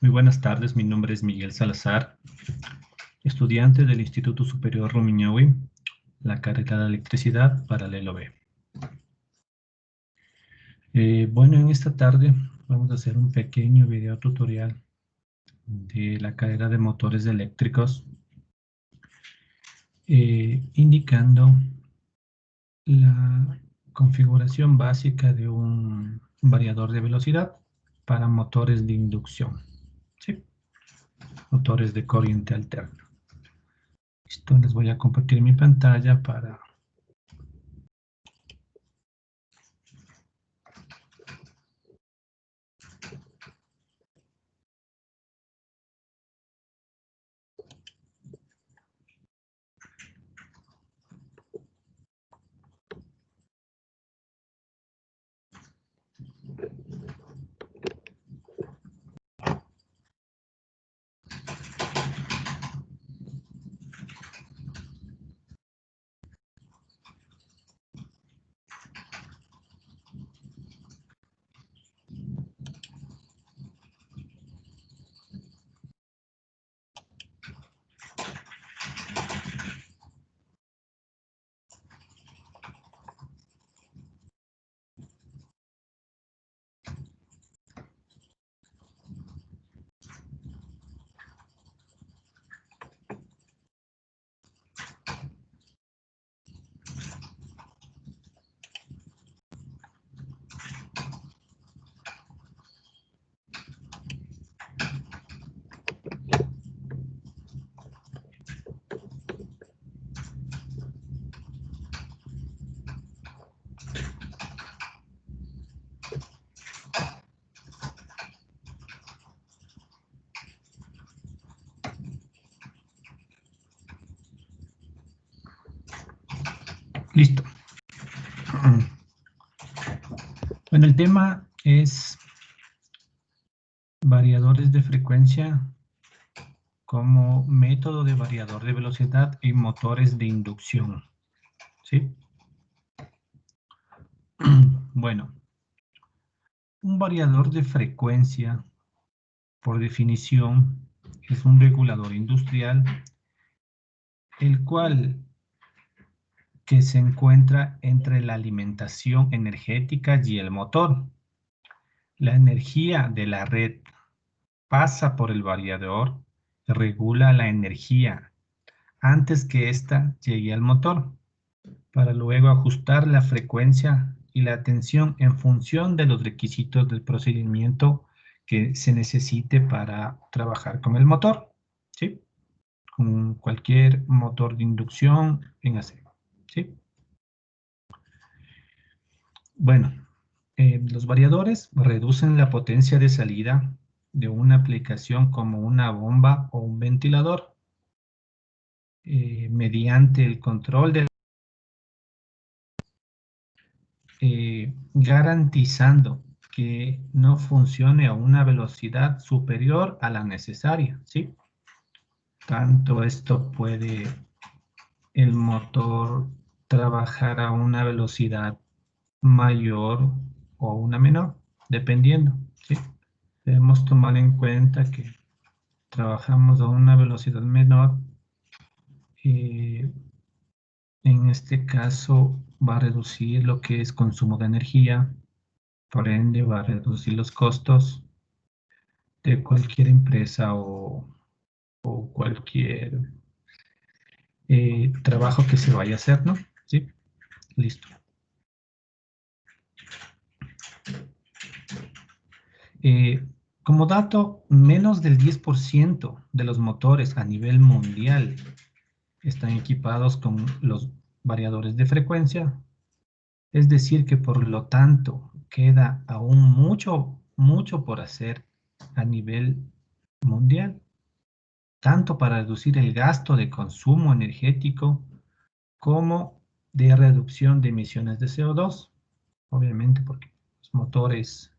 Muy buenas tardes, mi nombre es Miguel Salazar, estudiante del Instituto Superior Rumiñahui, la carrera de Electricidad, paralelo B. Bueno, en esta tarde vamos a hacer un pequeño video tutorial de la carrera de motores eléctricos, indicando la configuración básica de un variador de velocidad para motores de inducción, ¿sí? Motores de corriente alterna. Listo, les voy a compartir mi pantalla para... Listo. Bueno, el tema es variadores de frecuencia como método de variador de velocidad y motores de inducción, ¿sí? Bueno, un variador de frecuencia, por definición, es un regulador industrial, el cual que se encuentra entre la alimentación energética y el motor. La energía de la red pasa por el variador, regula la energía antes que ésta llegue al motor, para luego ajustar la frecuencia y la tensión en función de los requisitos del procedimiento que se necesite para trabajar con el motor, ¿sí? Con cualquier motor de inducción en acero, ¿sí? Bueno, los variadores reducen la potencia de salida de una aplicación como una bomba o un ventilador mediante el control de garantizando que no funcione a una velocidad superior a la necesaria, ¿sí? Tanto esto puede el motor trabajar a una velocidad mayor o una menor, dependiendo, ¿sí? Debemos tomar en cuenta que trabajamos a una velocidad menor, en este caso va a reducir lo que es consumo de energía, por ende va a reducir los costos de cualquier empresa o cualquier trabajo que se vaya a hacer, ¿no? ¿Sí? Listo. Como dato, menos del 10% de los motores a nivel mundial están equipados con los variadores de frecuencia. Es decir, que por lo tanto queda aún mucho, mucho por hacer a nivel mundial, tanto para reducir el gasto de consumo energético como de reducción de emisiones de CO2, obviamente porque los motores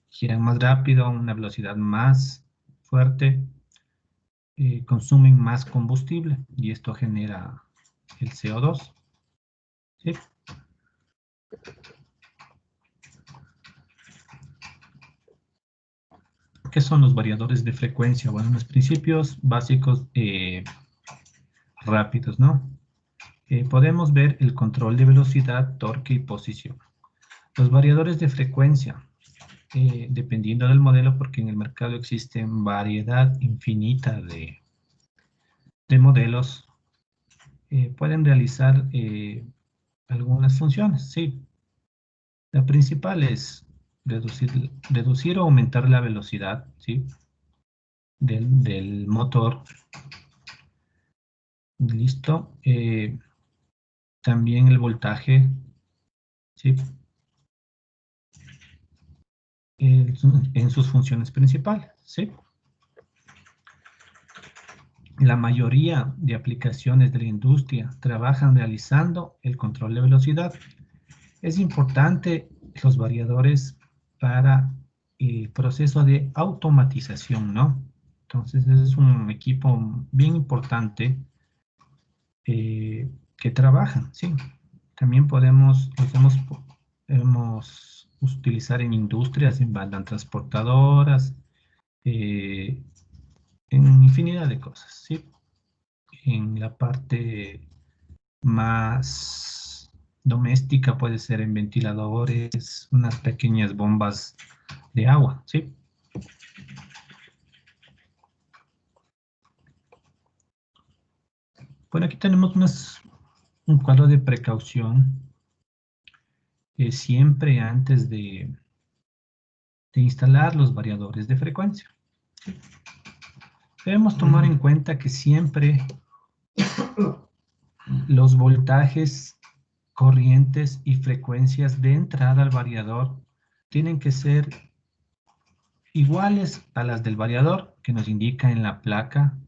giran más rápido, a una velocidad más fuerte, consumen más combustible y esto genera el CO2. ¿Sí? ¿Qué son los variadores de frecuencia? Bueno, los principios básicos rápidos, ¿no? Podemos ver el control de velocidad, torque y posición. Los variadores de frecuencia, dependiendo del modelo, porque en el mercado existen variedad infinita de modelos, pueden realizar algunas funciones, sí. La principal es reducir o aumentar la velocidad, ¿sí? del motor. Listo. También el voltaje, ¿sí? En sus funciones principales, ¿sí? La mayoría de aplicaciones de la industria trabajan realizando el control de velocidad. Es importante los variadores para el proceso de automatización, ¿no? Entonces, es un equipo bien importante que trabajan, sí. También podemos utilizar en industrias, en bandas transportadoras, eh, en infinidad de cosas, ¿sí? En la parte más doméstica puede ser en ventiladores, unas pequeñas bombas de agua, ¿sí? Bueno, aquí tenemos un cuadro de precaución siempre antes de instalar los variadores de frecuencia. ¿Sí? Debemos tomar en cuenta que siempre los voltajes, corrientes y frecuencias de entrada al variador tienen que ser iguales a las del variador que nos indica en la placa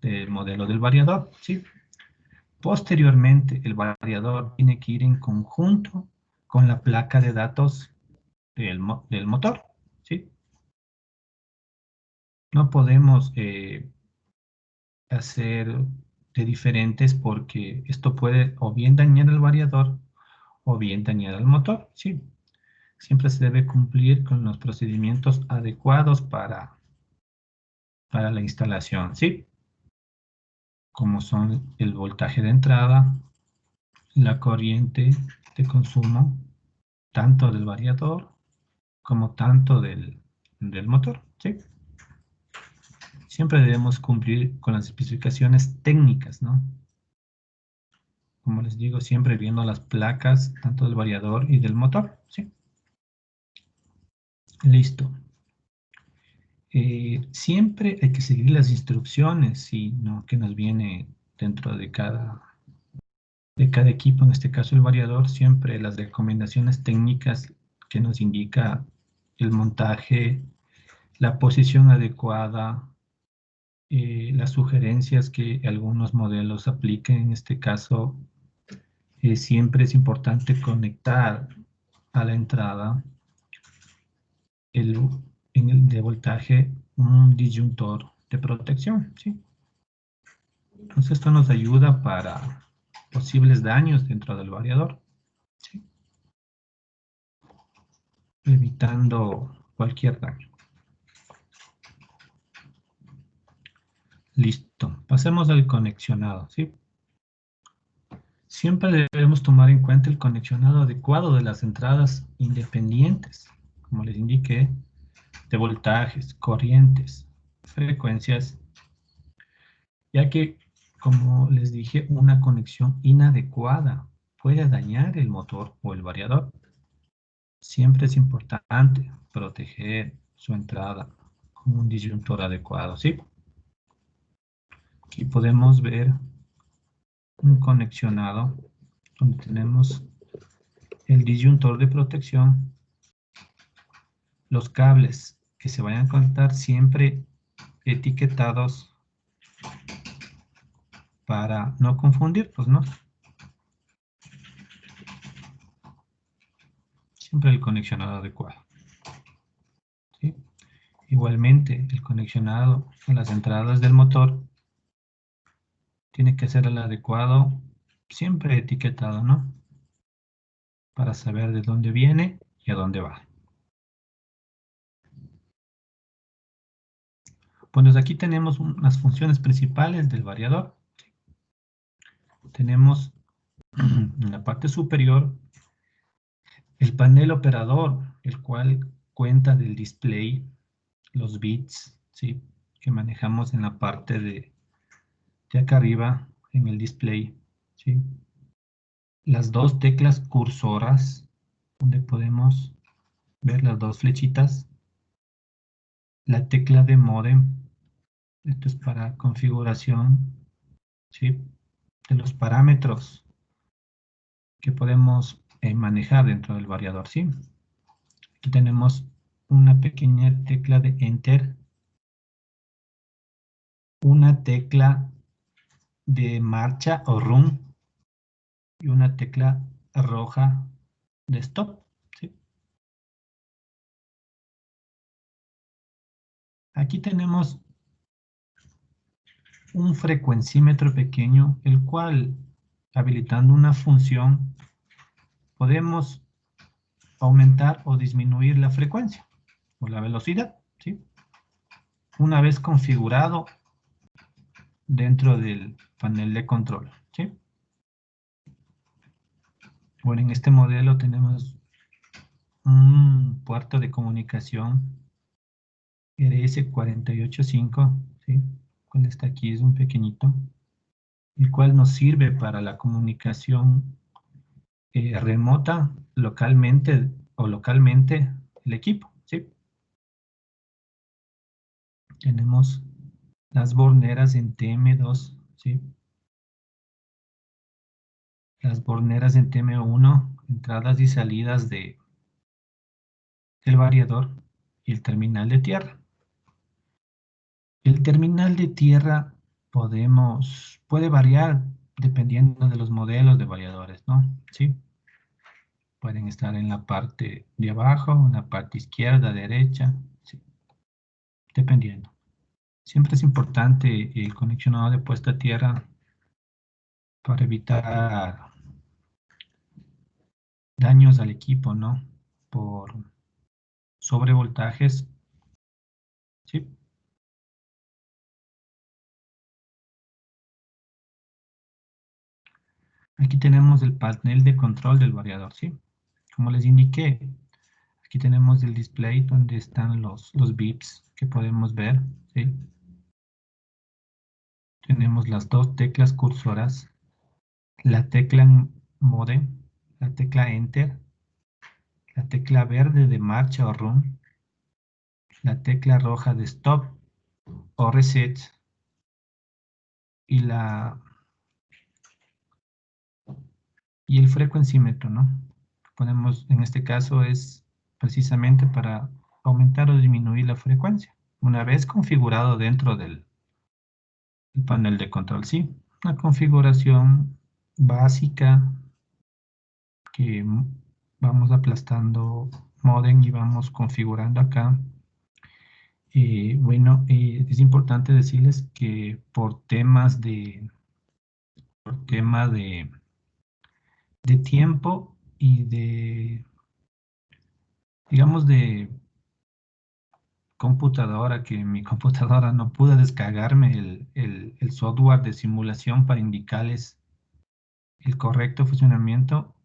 del modelo del variador, ¿sí? Posteriormente, el variador tiene que ir en conjunto con la placa de datos del motor, ¿sí? No podemos hacer de diferentes porque esto puede o bien dañar el variador o bien dañar al motor, ¿sí? Siempre se debe cumplir con los procedimientos adecuados para la instalación, ¿sí? Como son el voltaje de entrada, la corriente de consumo, tanto del variador como tanto del motor, ¿sí? Siempre debemos cumplir con las especificaciones técnicas, ¿no? Como les digo, siempre viendo las placas, tanto del variador y del motor, ¿sí? Listo. Siempre hay que seguir las instrucciones, ¿sí? ¿No? Que nos viene dentro de cada equipo, en este caso el variador, siempre las recomendaciones técnicas que nos indica el montaje, la posición adecuada, las sugerencias que algunos modelos apliquen. En este caso, siempre es importante conectar a la entrada el, en el de voltaje un disyuntor de protección, ¿sí? Entonces esto nos ayuda para posibles daños dentro del variador, ¿sí? Evitando cualquier daño. Listo. Pasemos al conexionado, ¿sí? Siempre debemos tomar en cuenta el conexionado adecuado de las entradas independientes, como les indiqué, de voltajes, corrientes, frecuencias, ya que, como les dije, una conexión inadecuada puede dañar el motor o el variador. Siempre es importante proteger su entrada con un disyuntor adecuado, ¿sí? Aquí podemos ver un conexionado donde tenemos el disyuntor de protección, los cables que se vayan a conectar siempre etiquetados para no confundirlos, ¿no? Siempre el conexionado adecuado, ¿sí? Igualmente, el conexionado a las entradas del motor tiene que ser el adecuado, siempre etiquetado, ¿no? Para saber de dónde viene y a dónde va. Bueno, aquí tenemos unas funciones principales del variador. Tenemos en la parte superior el panel operador, el cual cuenta del display, los bits, ¿sí? Que manejamos en la parte de acá arriba, en el display, ¿sí? Las dos teclas cursoras, donde podemos ver las dos flechitas. La tecla de modem, esto es para configuración, ¿sí? De los parámetros que podemos manejar dentro del variador, ¿sí? Aquí tenemos una pequeña tecla de Enter, una tecla de marcha o Run y una tecla roja de Stop, ¿sí? Aquí tenemos un frecuencímetro pequeño, el cual, habilitando una función, podemos aumentar o disminuir la frecuencia o la velocidad, ¿sí? Una vez configurado dentro del panel de control, ¿sí? Bueno, en este modelo tenemos un puerto de comunicación RS485, ¿sí? Cual está aquí, es un pequeñito, el cual nos sirve para la comunicación remota, localmente el equipo, ¿sí? Tenemos las borneras en TM2, ¿sí? Las borneras en TM1, entradas y salidas del variador y el terminal de tierra. El terminal de tierra puede variar dependiendo de los modelos de variadores, ¿no? ¿Sí? Pueden estar en la parte de abajo, en la parte izquierda, derecha, ¿sí? Dependiendo. Siempre es importante el conexionado de puesta a tierra para evitar daños al equipo, ¿no? Por sobrevoltajes, ¿sí? Aquí tenemos el panel de control del variador, ¿sí? Como les indiqué, aquí tenemos el display donde están los bits que podemos ver, ¿sí? Tenemos las dos teclas cursoras, la tecla mode, la tecla enter, la tecla verde de marcha o run, la tecla roja de stop o reset y el frecuencímetro, ¿no? Ponemos, en este caso es precisamente para aumentar o disminuir la frecuencia. Una vez configurado dentro del panel de control, sí. Una configuración básica que vamos aplastando modem y vamos configurando acá. Bueno, es importante decirles que por tema de tiempo y digamos, de computadora, que mi computadora no pude descargarme el software de simulación para indicarles el correcto funcionamiento,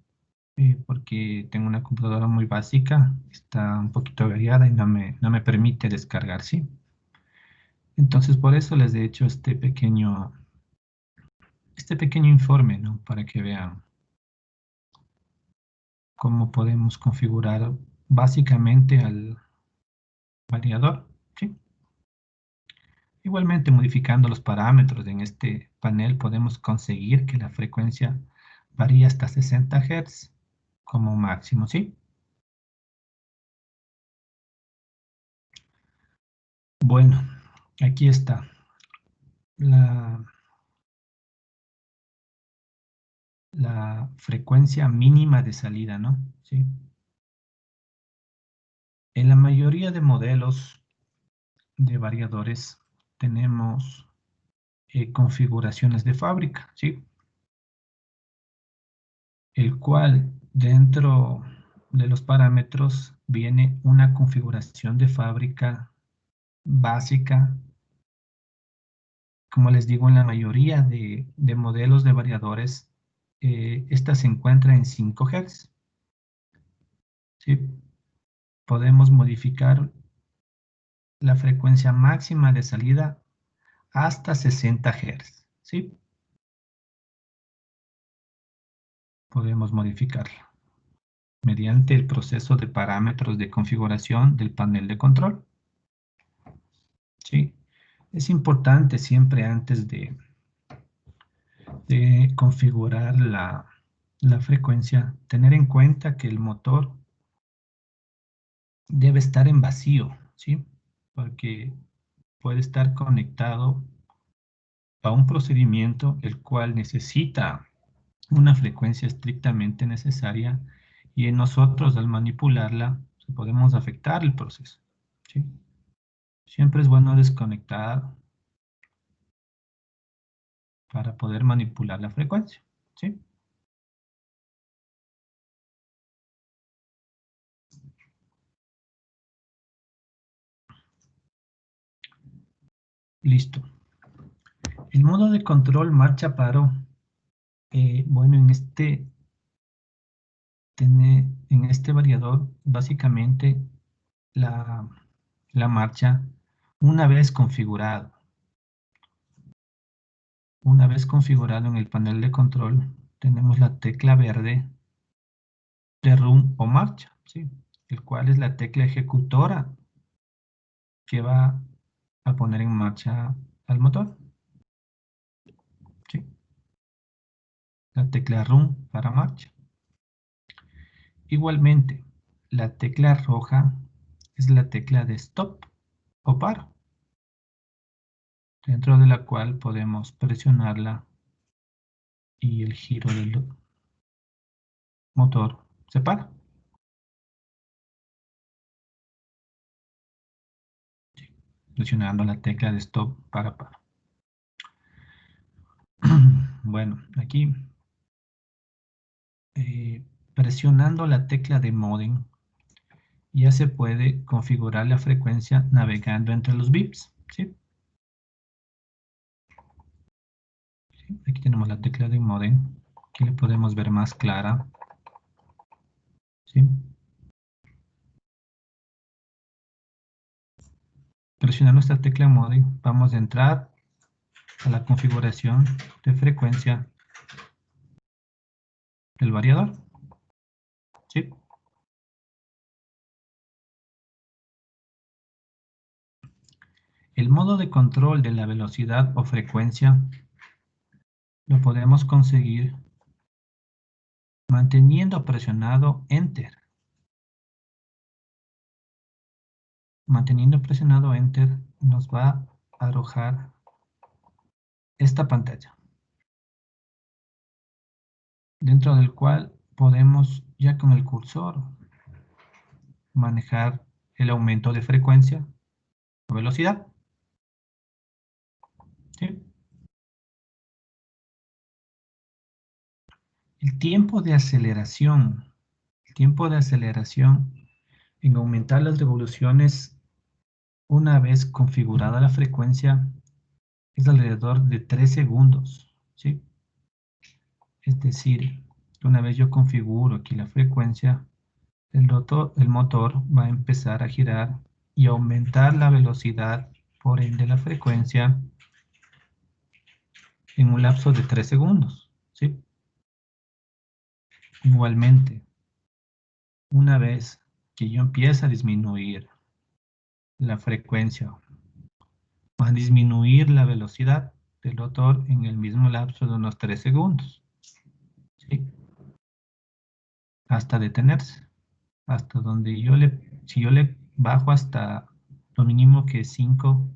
porque tengo una computadora muy básica, está un poquito averiada y no me permite descargar, ¿sí? Entonces, por eso les he hecho este pequeño informe, ¿no? Para que vean cómo podemos configurar básicamente al variador, ¿sí? Igualmente, modificando los parámetros en este panel, podemos conseguir que la frecuencia varíe hasta 60 Hz como máximo, ¿sí? Bueno, aquí está la, la frecuencia mínima de salida, ¿no? ¿Sí? En la mayoría de modelos de variadores tenemos configuraciones de fábrica, ¿sí? El cual dentro de los parámetros viene una configuración de fábrica básica como les digo, en la mayoría de modelos de variadores, esta se encuentra en 5 Hz. ¿Sí? Podemos modificar la frecuencia máxima de salida hasta 60 Hz. ¿Sí? Podemos modificarla mediante el proceso de parámetros de configuración del panel de control. ¿Sí? Es importante siempre antes de configurar la frecuencia, tener en cuenta que el motor debe estar en vacío, ¿sí? Porque puede estar conectado a un procedimiento el cual necesita una frecuencia estrictamente necesaria y en nosotros al manipularla podemos afectar el proceso, ¿sí? Siempre es bueno desconectar para poder manipular la frecuencia, ¿sí? Listo. El modo de control marcha-paro, bueno, en este variador, básicamente la, la marcha, una vez configurado en el panel de control, tenemos la tecla verde de run o marcha, ¿sí? El cual es la tecla ejecutora que va a poner en marcha al motor, ¿sí? La tecla run para marcha. Igualmente, la tecla roja es la tecla de stop o paro, dentro de la cual podemos presionarla y el giro del motor se para. Sí, presionando la tecla de stop para paro. Bueno, aquí presionando la tecla de modem ya se puede configurar la frecuencia navegando entre los bits, ¿sí? Aquí tenemos la tecla de modem, que le podemos ver más clara, ¿sí? Presionando esta tecla modem vamos a entrar a la configuración de frecuencia del variador, ¿sí? El modo de control de la velocidad o frecuencia lo podemos conseguir manteniendo presionado Enter. Manteniendo presionado Enter nos va a arrojar esta pantalla, dentro del cual podemos ya con el cursor manejar el aumento de frecuencia o velocidad, ¿sí? El tiempo de aceleración, en aumentar las revoluciones una vez configurada la frecuencia es alrededor de 3 segundos, ¿sí? Es decir, una vez yo configuro aquí la frecuencia, el motor va a empezar a girar y aumentar la velocidad, por ende la frecuencia, en un lapso de 3 segundos, ¿sí? Igualmente, una vez que yo empiece a disminuir la frecuencia, va a disminuir la velocidad del motor en el mismo lapso de unos 3 segundos, ¿sí? Hasta detenerse, hasta donde si yo le bajo hasta lo mínimo que es 5,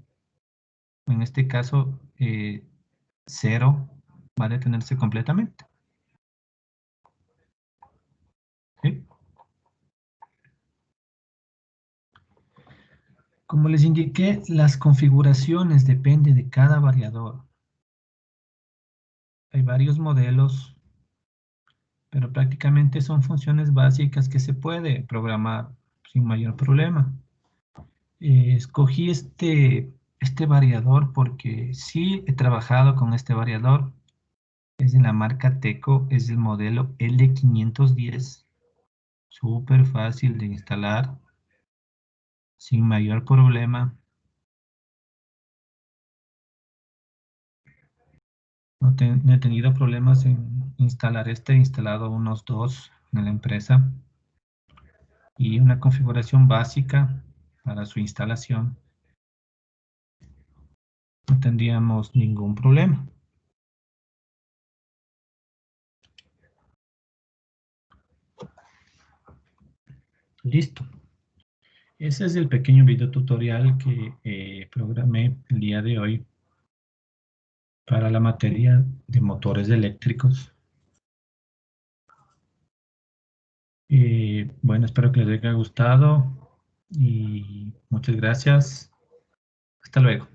en este caso 0, va a detenerse completamente, ¿sí? Como les indiqué, las configuraciones dependen de cada variador. Hay varios modelos, pero prácticamente son funciones básicas que se puede programar sin mayor problema. Escogí este este variador porque sí he trabajado con este variador. Es de la marca Teco, es el modelo L510. Súper fácil de instalar, sin mayor problema. No he tenido problemas en instalar este, he instalado unos dos en la empresa y una configuración básica para su instalación. No tendríamos ningún problema. Listo. Ese es el pequeño video tutorial que programé el día de hoy para la materia de motores eléctricos. Bueno, espero que les haya gustado y muchas gracias. Hasta luego.